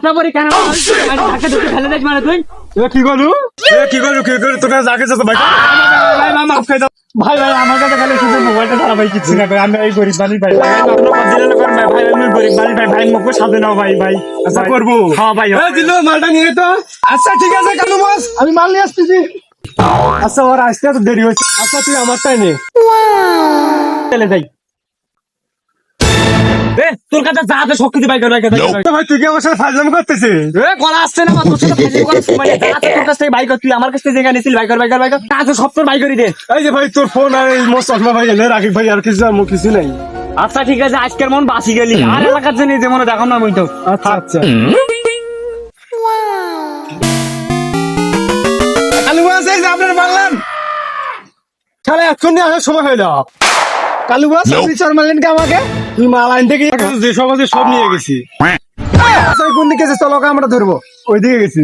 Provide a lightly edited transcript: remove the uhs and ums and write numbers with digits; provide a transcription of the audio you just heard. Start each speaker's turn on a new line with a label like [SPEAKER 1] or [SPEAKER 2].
[SPEAKER 1] এত বড় কেন ধাক্কা ধুকে ফেলে দিস মানে তুই
[SPEAKER 2] কি করলু তোকে যাকে যেতে ভাই
[SPEAKER 1] ভাই মামা খাই দাও
[SPEAKER 2] ভাই আমার কাছে খালি শুধু মোবাইলটা ছাড়া ভাই কিচ্ছু না ভাই আমি এই গরিব বাড়ি ভাই ভাই আমি গরিব বাড়ি ভাই মুখে সাথে নাও ভাই ভাই আচ্ছা করবো
[SPEAKER 1] হ্যাঁ ভাই
[SPEAKER 2] দিলো মালটা নিয়ে তো আচ্ছা ঠিক আছে কালু মাস আমি মাল নিয়ে আসতেছি আচ্ছা ওর আসতে তো দেরি হচ্ছে আচ্ছা তুই আমারটাই নে
[SPEAKER 1] চলে যাই তোর কাছে যা আছে সব কিছু বাই কর
[SPEAKER 2] ভাই তুই কি আমার সাথে ফাজলাম করতেছিস
[SPEAKER 1] কলা আসছে না তোর সাথে ফাইল করার সময় নেই। যা আছে তোর কাছ থেকে বাই কর তুই আমার কাছ থেকে যেখানে নিয়েছিস বাই কর তা আছে সব তোর বাই করে দে
[SPEAKER 2] এই যে ভাই তোর ফোন আর এই মোস্ট চশমা ভাই এনে রাখি ভাই আর কিছু আর কিছু নাই
[SPEAKER 1] আচ্ছা ঠিক আছে আজকের মন বাসি গেলি আর এলাকার জন্য যে মনে দেখাম না মই তো
[SPEAKER 2] আচ্ছা আচ্ছা কালু মাস এই যে আপনার বাংলান তাহলে এখন নিয়ে আসার সময় হইল কালু মাস আপনি চার মারলেন কি আমাকে তুই মাল আনতে গিয়ে যে সব আছে সব নিয়ে গেছি আচ্ছা কোন দিকে চলো আমরা ধরবো ওই দিকে গেছি